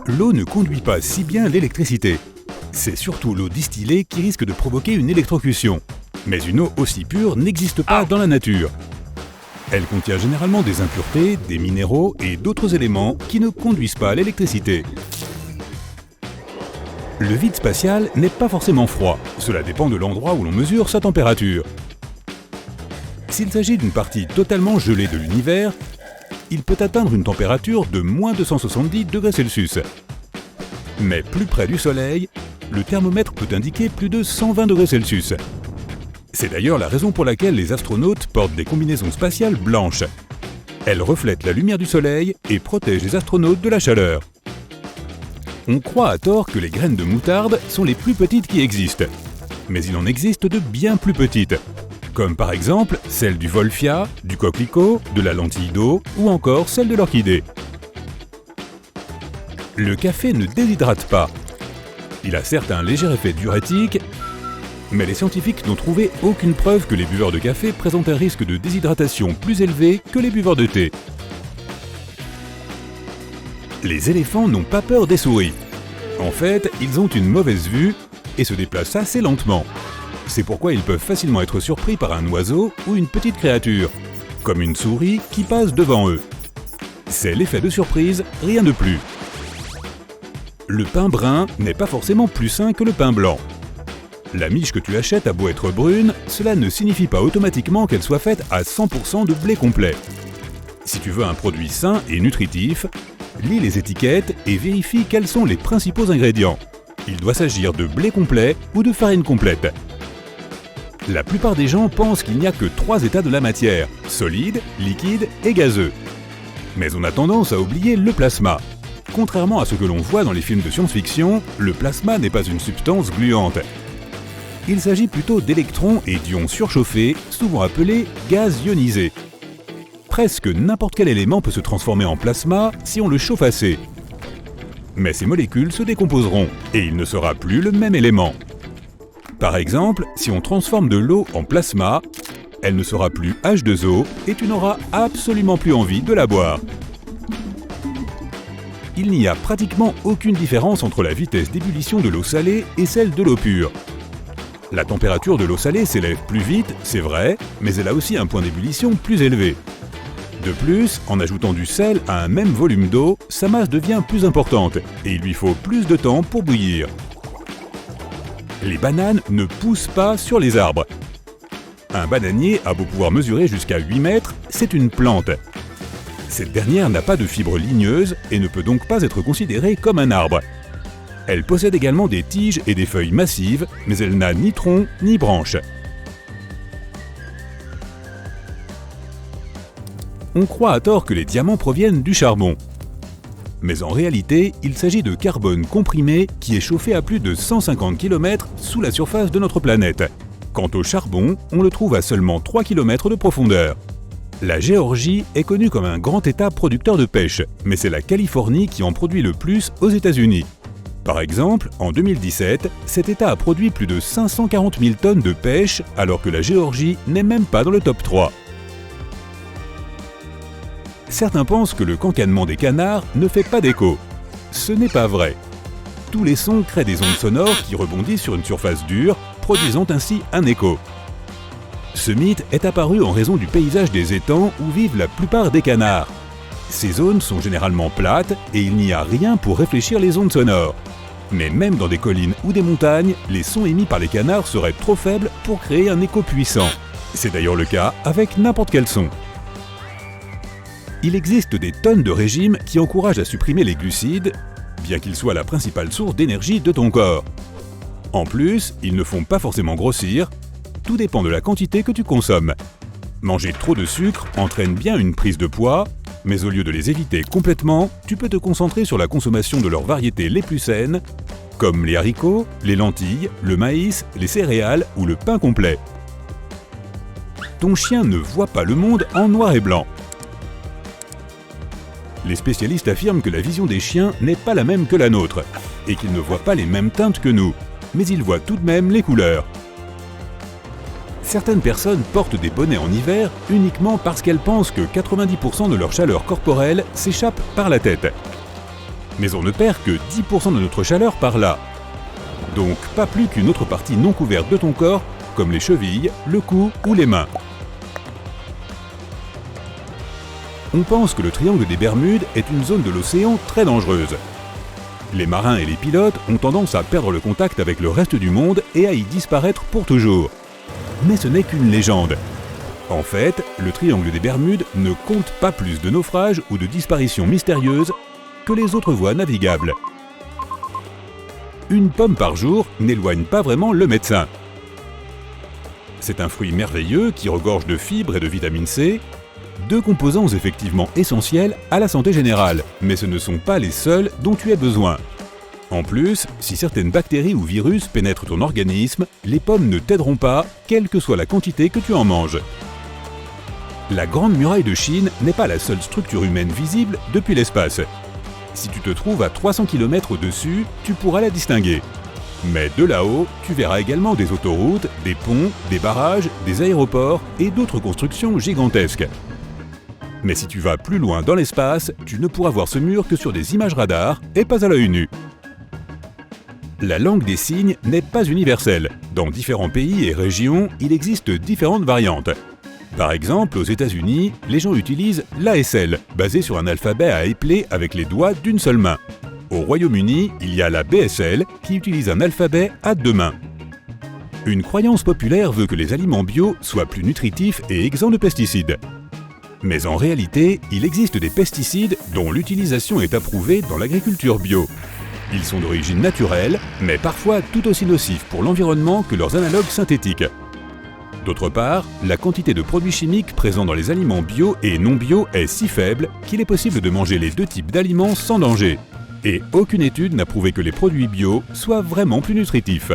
L'eau ne conduit pas si bien l'électricité. C'est surtout l'eau distillée qui risque de provoquer une électrocution. Mais une eau aussi pure n'existe pas dans la nature. Elle contient généralement des impuretés, des minéraux et d'autres éléments qui ne conduisent pas à l'électricité. Le vide spatial n'est pas forcément froid. Cela dépend de l'endroit où l'on mesure sa température. S'il s'agit d'une partie totalement gelée de l'univers, il peut atteindre une température de moins 270 degrés Celsius. Mais plus près du Soleil, le thermomètre peut indiquer plus de 120 degrés Celsius. C'est d'ailleurs la raison pour laquelle les astronautes portent des combinaisons spatiales blanches. Elles reflètent la lumière du Soleil et protègent les astronautes de la chaleur. On croit à tort que les graines de moutarde sont les plus petites qui existent. Mais il en existe de bien plus petites, comme par exemple celle du wolfia, du coquelicot, de la lentille d'eau ou encore celle de l'orchidée. Le café ne déshydrate pas. Il a certes un léger effet diurétique, mais les scientifiques n'ont trouvé aucune preuve que les buveurs de café présentent un risque de déshydratation plus élevé que les buveurs de thé. Les éléphants n'ont pas peur des souris. En fait, ils ont une mauvaise vue et se déplacent assez lentement. C'est pourquoi ils peuvent facilement être surpris par un oiseau ou une petite créature, comme une souris qui passe devant eux. C'est l'effet de surprise, rien de plus. Le pain brun n'est pas forcément plus sain que le pain blanc. La miche que tu achètes a beau être brune, cela ne signifie pas automatiquement qu'elle soit faite à 100% de blé complet. Si tu veux un produit sain et nutritif, lis les étiquettes et vérifie quels sont les principaux ingrédients. Il doit s'agir de blé complet ou de farine complète. La plupart des gens pensent qu'il n'y a que 3 états de la matière, solide, liquide et gazeux. Mais on a tendance à oublier le plasma. Contrairement à ce que l'on voit dans les films de science-fiction, le plasma n'est pas une substance gluante. Il s'agit plutôt d'électrons et d'ions surchauffés, souvent appelés gaz ionisés. Presque n'importe quel élément peut se transformer en plasma si on le chauffe assez. Mais ces molécules se décomposeront et il ne sera plus le même élément. Par exemple, si on transforme de l'eau en plasma, elle ne sera plus H2O et tu n'auras absolument plus envie de la boire. Il n'y a pratiquement aucune différence entre la vitesse d'ébullition de l'eau salée et celle de l'eau pure. La température de l'eau salée s'élève plus vite, c'est vrai, mais elle a aussi un point d'ébullition plus élevé. De plus, en ajoutant du sel à un même volume d'eau, sa masse devient plus importante et il lui faut plus de temps pour bouillir. Les bananes ne poussent pas sur les arbres. Un bananier a beau pouvoir mesurer jusqu'à 8 mètres, c'est une plante. Cette dernière n'a pas de fibres ligneuses et ne peut donc pas être considérée comme un arbre. Elle possède également des tiges et des feuilles massives, mais elle n'a ni tronc ni branche. On croit à tort que les diamants proviennent du charbon. Mais en réalité, il s'agit de carbone comprimé qui est chauffé à plus de 150 km sous la surface de notre planète. Quant au charbon, on le trouve à seulement 3 km de profondeur. La Géorgie est connue comme un grand État producteur de pêche, mais c'est la Californie qui en produit le plus aux États-Unis. Par exemple, en 2017, cet État a produit plus de 540 000 tonnes de pêche, alors que la Géorgie n'est même pas dans le top 3. Certains pensent que le cancanement des canards ne fait pas d'écho. Ce n'est pas vrai. Tous les sons créent des ondes sonores qui rebondissent sur une surface dure, produisant ainsi un écho. Ce mythe est apparu en raison du paysage des étangs où vivent la plupart des canards. Ces zones sont généralement plates et il n'y a rien pour réfléchir les ondes sonores. Mais même dans des collines ou des montagnes, les sons émis par les canards seraient trop faibles pour créer un écho puissant. C'est d'ailleurs le cas avec n'importe quel son. Il existe des tonnes de régimes qui encouragent à supprimer les glucides, bien qu'ils soient la principale source d'énergie de ton corps. En plus, ils ne font pas forcément grossir, tout dépend de la quantité que tu consommes. Manger trop de sucre entraîne bien une prise de poids, mais au lieu de les éviter complètement, tu peux te concentrer sur la consommation de leurs variétés les plus saines, comme les haricots, les lentilles, le maïs, les céréales ou le pain complet. Ton chien ne voit pas le monde en noir et blanc. Les spécialistes affirment que la vision des chiens n'est pas la même que la nôtre, et qu'ils ne voient pas les mêmes teintes que nous, mais ils voient tout de même les couleurs. Certaines personnes portent des bonnets en hiver uniquement parce qu'elles pensent que 90% de leur chaleur corporelle s'échappe par la tête. Mais on ne perd que 10% de notre chaleur par là. Donc pas plus qu'une autre partie non couverte de ton corps, comme les chevilles, le cou ou les mains. On pense que le triangle des Bermudes est une zone de l'océan très dangereuse. Les marins et les pilotes ont tendance à perdre le contact avec le reste du monde et à y disparaître pour toujours. Mais ce n'est qu'une légende. En fait, le triangle des Bermudes ne compte pas plus de naufrages ou de disparitions mystérieuses que les autres voies navigables. Une pomme par jour n'éloigne pas vraiment le médecin. C'est un fruit merveilleux qui regorge de fibres et de vitamine C, deux composants effectivement essentiels à la santé générale, mais ce ne sont pas les seuls dont tu as besoin. En plus, si certaines bactéries ou virus pénètrent ton organisme, les pommes ne t'aideront pas, quelle que soit la quantité que tu en manges. La Grande Muraille de Chine n'est pas la seule structure humaine visible depuis l'espace. Si tu te trouves à 300 km au-dessus, tu pourras la distinguer. Mais de là-haut, tu verras également des autoroutes, des ponts, des barrages, des aéroports et d'autres constructions gigantesques. Mais si tu vas plus loin dans l'espace, tu ne pourras voir ce mur que sur des images radar et pas à l'œil nu. La langue des signes n'est pas universelle. Dans différents pays et régions, il existe différentes variantes. Par exemple, aux États-Unis, les gens utilisent l'ASL, basé sur un alphabet à épeler avec les doigts d'une seule main. Au Royaume-Uni, il y a la BSL, qui utilise un alphabet à deux mains. Une croyance populaire veut que les aliments bio soient plus nutritifs et exempts de pesticides. Mais en réalité, il existe des pesticides dont l'utilisation est approuvée dans l'agriculture bio. Ils sont d'origine naturelle, mais parfois tout aussi nocifs pour l'environnement que leurs analogues synthétiques. D'autre part, la quantité de produits chimiques présents dans les aliments bio et non bio est si faible qu'il est possible de manger les deux types d'aliments sans danger. Et aucune étude n'a prouvé que les produits bio soient vraiment plus nutritifs.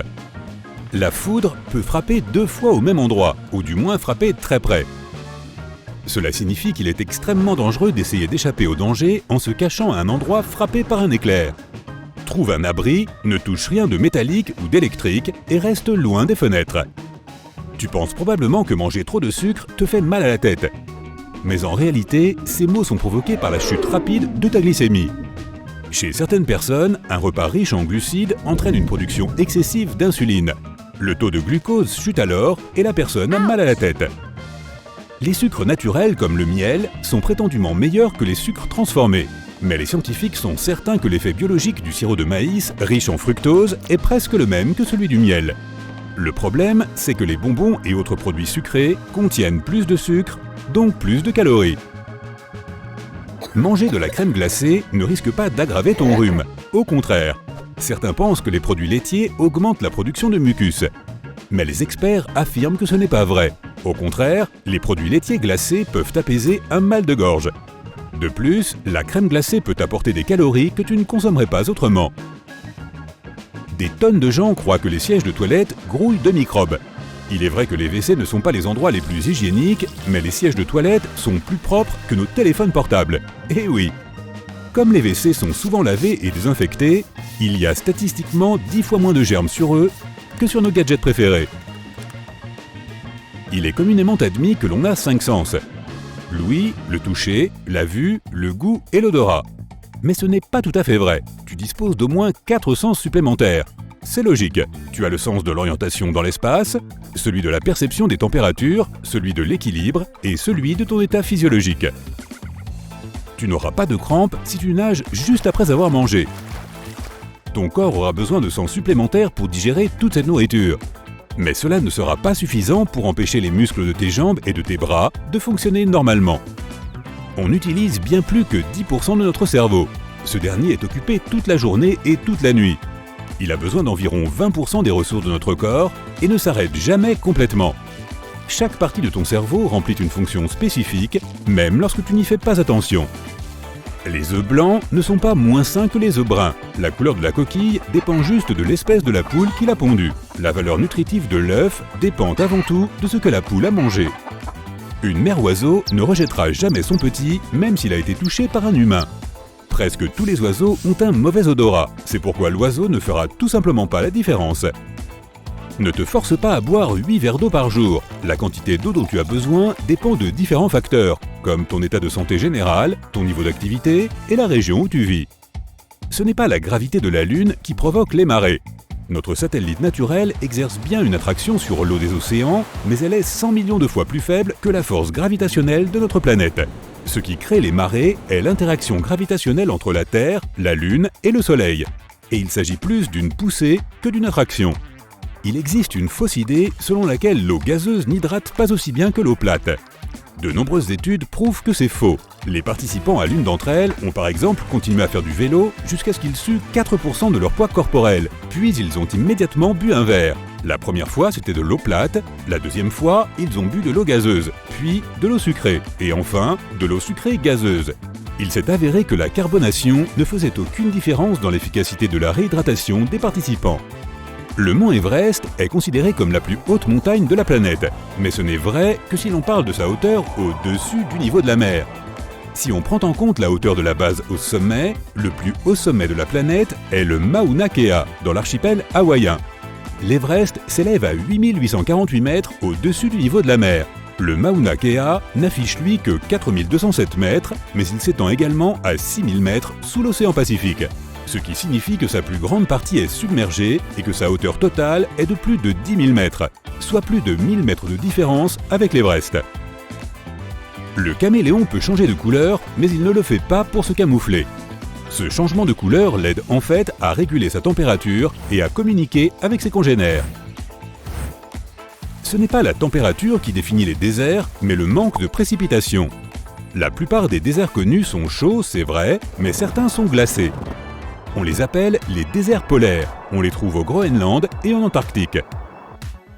La foudre peut frapper 2 fois au même endroit, ou du moins frapper très près. Cela signifie qu'il est extrêmement dangereux d'essayer d'échapper au danger en se cachant à un endroit frappé par un éclair. Trouve un abri, ne touche rien de métallique ou d'électrique et reste loin des fenêtres. Tu penses probablement que manger trop de sucre te fait mal à la tête. Mais en réalité, ces maux sont provoqués par la chute rapide de ta glycémie. Chez certaines personnes, un repas riche en glucides entraîne une production excessive d'insuline. Le taux de glucose chute alors et la personne a mal à la tête. Les sucres naturels comme le miel sont prétendument meilleurs que les sucres transformés. Mais les scientifiques sont certains que l'effet biologique du sirop de maïs, riche en fructose, est presque le même que celui du miel. Le problème, c'est que les bonbons et autres produits sucrés contiennent plus de sucre, donc plus de calories. Manger de la crème glacée ne risque pas d'aggraver ton rhume. Au contraire, certains pensent que les produits laitiers augmentent la production de mucus. Mais les experts affirment que ce n'est pas vrai. Au contraire, les produits laitiers glacés peuvent apaiser un mal de gorge. De plus, la crème glacée peut apporter des calories que tu ne consommerais pas autrement. Des tonnes de gens croient que les sièges de toilette grouillent de microbes. Il est vrai que les WC ne sont pas les endroits les plus hygiéniques, mais les sièges de toilette sont plus propres que nos téléphones portables. Eh oui! Comme les WC sont souvent lavés et désinfectés, il y a statistiquement 10 fois moins de germes sur eux que sur nos gadgets préférés. Il est communément admis que l'on a 5 sens. L'ouïe, le toucher, la vue, le goût et l'odorat. Mais ce n'est pas tout à fait vrai. Tu disposes d'au moins 4 sens supplémentaires. C'est logique. Tu as le sens de l'orientation dans l'espace, celui de la perception des températures, celui de l'équilibre et celui de ton état physiologique. Tu n'auras pas de crampes si tu nages juste après avoir mangé. Ton corps aura besoin de sens supplémentaires pour digérer toute cette nourriture. Mais cela ne sera pas suffisant pour empêcher les muscles de tes jambes et de tes bras de fonctionner normalement. On utilise bien plus que 10% de notre cerveau. Ce dernier est occupé toute la journée et toute la nuit. Il a besoin d'environ 20% des ressources de notre corps et ne s'arrête jamais complètement. Chaque partie de ton cerveau remplit une fonction spécifique, même lorsque tu n'y fais pas attention. Les œufs blancs ne sont pas moins sains que les œufs bruns. La couleur de la coquille dépend juste de l'espèce de la poule qui l'a pondue. La valeur nutritive de l'œuf dépend avant tout de ce que la poule a mangé. Une mère oiseau ne rejettera jamais son petit, même s'il a été touché par un humain. Presque tous les oiseaux ont un mauvais odorat. C'est pourquoi l'oiseau ne fera tout simplement pas la différence. Ne te force pas à boire 8 verres d'eau par jour. La quantité d'eau dont tu as besoin dépend de différents facteurs, comme ton état de santé général, ton niveau d'activité et la région où tu vis. ce n'est pas la gravité de la Lune qui provoque les marées. Notre satellite naturel exerce bien une attraction sur l'eau des océans, mais elle est 100 millions de fois plus faible que la force gravitationnelle de notre planète. Ce qui crée les marées est l'interaction gravitationnelle entre la Terre, la Lune et le Soleil. Et il s'agit plus d'une poussée que d'une attraction. Il existe une fausse idée selon laquelle l'eau gazeuse n'hydrate pas aussi bien que l'eau plate. De nombreuses études prouvent que c'est faux. Les participants à l'une d'entre elles ont par exemple continué à faire du vélo jusqu'à ce qu'ils suent 4% de leur poids corporel, puis ils ont immédiatement bu un verre. La première fois, c'était de l'eau plate, la deuxième fois, ils ont bu de l'eau gazeuse, puis de l'eau sucrée, et enfin, de l'eau sucrée gazeuse. Il s'est avéré que la carbonation ne faisait aucune différence dans l'efficacité de la réhydratation des participants. Le mont Everest est considéré comme la plus haute montagne de la planète, mais ce n'est vrai que si l'on parle de sa hauteur au-dessus du niveau de la mer. Si on prend en compte la hauteur de la base au sommet, le plus haut sommet de la planète est le Mauna Kea, dans l'archipel hawaïen. L'Everest s'élève à 8848 mètres au-dessus du niveau de la mer. Le Mauna Kea n'affiche lui que 4207 mètres, mais il s'étend également à 6000 mètres sous l'océan Pacifique. Ce qui signifie que sa plus grande partie est submergée et que sa hauteur totale est de plus de 10 000 mètres, soit plus de 1000 mètres de différence avec l'Everest. Le caméléon peut changer de couleur, mais il ne le fait pas pour se camoufler. Ce changement de couleur l'aide en fait à réguler sa température et à communiquer avec ses congénères. Ce n'est pas la température qui définit les déserts, mais le manque de précipitations. La plupart des déserts connus sont chauds, c'est vrai, mais certains sont glacés. On les appelle les déserts polaires. On les trouve au Groenland et en Antarctique.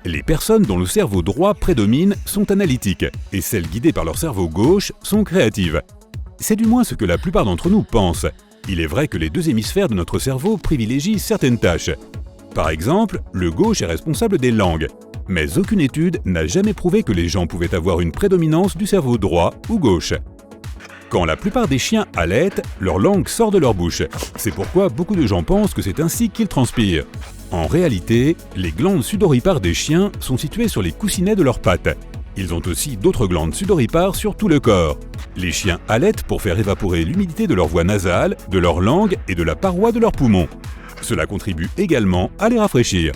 Les personnes dont le cerveau droit prédomine sont analytiques, et celles guidées par leur cerveau gauche sont créatives. C'est du moins ce que la plupart d'entre nous pensent. Il est vrai que les deux hémisphères de notre cerveau privilégient certaines tâches. Par exemple, le gauche est responsable des langues. Mais aucune étude n'a jamais prouvé que les gens pouvaient avoir une prédominance du cerveau droit ou gauche. Quand la plupart des chiens allaitent, leur langue sort de leur bouche. C'est pourquoi beaucoup de gens pensent que c'est ainsi qu'ils transpirent. En réalité, les glandes sudoripares des chiens sont situées sur les coussinets de leurs pattes. Ils ont aussi d'autres glandes sudoripares sur tout le corps. Les chiens allaitent pour faire évaporer l'humidité de leur voie nasale, de leur langue et de la paroi de leurs poumons. Cela contribue également à les rafraîchir.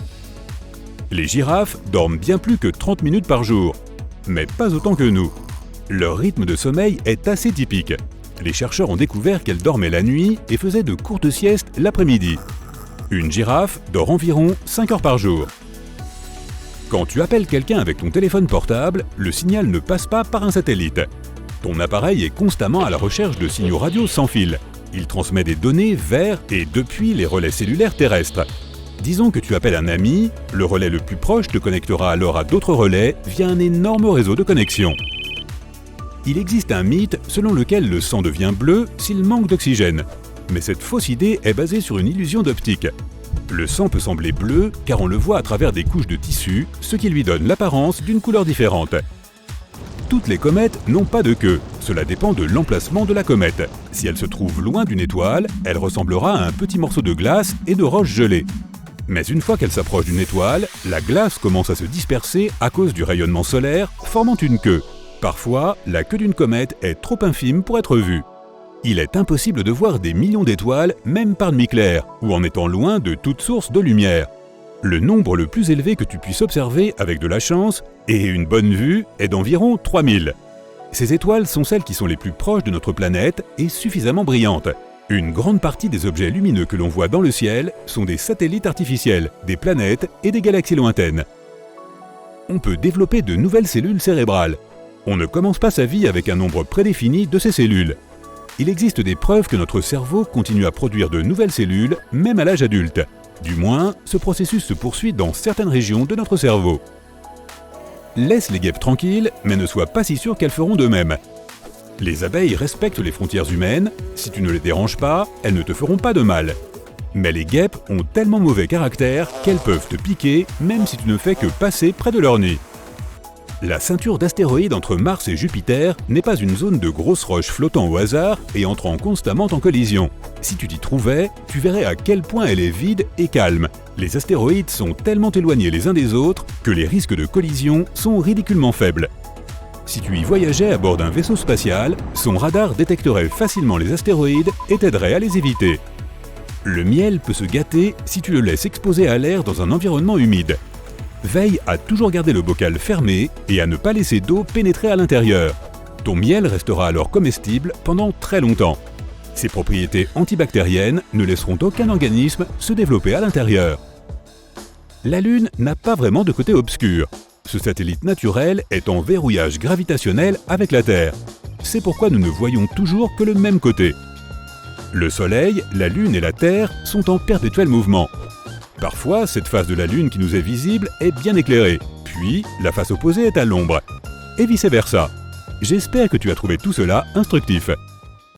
Les girafes dorment bien plus que 30 minutes par jour, mais pas autant que nous. Leur rythme de sommeil est assez typique. Les chercheurs ont découvert qu'elles dormaient la nuit et faisaient de courtes siestes l'après-midi. Une girafe dort environ 5 heures par jour. Quand tu appelles quelqu'un avec ton téléphone portable, le signal ne passe pas par un satellite. Ton appareil est constamment à la recherche de signaux radio sans fil. Il transmet des données vers et depuis les relais cellulaires terrestres. Disons que tu appelles un ami, le relais le plus proche te connectera alors à d'autres relais via un énorme réseau de connexions. Il existe un mythe selon lequel le sang devient bleu s'il manque d'oxygène. Mais cette fausse idée est basée sur une illusion d'optique. Le sang peut sembler bleu car on le voit à travers des couches de tissu, ce qui lui donne l'apparence d'une couleur différente. Toutes les comètes n'ont pas de queue, cela dépend de l'emplacement de la comète. Si elle se trouve loin d'une étoile, elle ressemblera à un petit morceau de glace et de roche gelée. Mais une fois qu'elle s'approche d'une étoile, la glace commence à se disperser à cause du rayonnement solaire, formant une queue. Parfois, la queue d'une comète est trop infime pour être vue. Il est impossible de voir des millions d'étoiles, même par nuit claire, ou en étant loin de toute source de lumière. Le nombre le plus élevé que tu puisses observer avec de la chance et une bonne vue est d'environ 3000. Ces étoiles sont celles qui sont les plus proches de notre planète et suffisamment brillantes. Une grande partie des objets lumineux que l'on voit dans le ciel sont des satellites artificiels, des planètes et des galaxies lointaines. On peut développer de nouvelles cellules cérébrales. On ne commence pas sa vie avec un nombre prédéfini de ces cellules. Il existe des preuves que notre cerveau continue à produire de nouvelles cellules, même à l'âge adulte. Du moins, ce processus se poursuit dans certaines régions de notre cerveau. Laisse les guêpes tranquilles, mais ne sois pas si sûr qu'elles feront de même. Les abeilles respectent les frontières humaines, si tu ne les déranges pas, elles ne te feront pas de mal. Mais les guêpes ont tellement mauvais caractère qu'elles peuvent te piquer même si tu ne fais que passer près de leur nid. La ceinture d'astéroïdes entre Mars et Jupiter n'est pas une zone de grosses roches flottant au hasard et entrant constamment en collision. Si tu t'y trouvais, tu verrais à quel point elle est vide et calme. Les astéroïdes sont tellement éloignés les uns des autres que les risques de collision sont ridiculement faibles. Si tu y voyageais à bord d'un vaisseau spatial, son radar détecterait facilement les astéroïdes et t'aiderait à les éviter. Le miel peut se gâter si tu le laisses exposer à l'air dans un environnement humide. Veille à toujours garder le bocal fermé et à ne pas laisser d'eau pénétrer à l'intérieur. Ton miel restera alors comestible pendant très longtemps. Ses propriétés antibactériennes ne laisseront aucun organisme se développer à l'intérieur. La Lune n'a pas vraiment de côté obscur. Ce satellite naturel est en verrouillage gravitationnel avec la Terre. C'est pourquoi nous ne voyons toujours que le même côté. Le Soleil, la Lune et la Terre sont en perpétuel mouvement. Parfois, cette face de la Lune qui nous est visible est bien éclairée, puis la face opposée est à l'ombre, et vice-versa. J'espère que tu as trouvé tout cela instructif.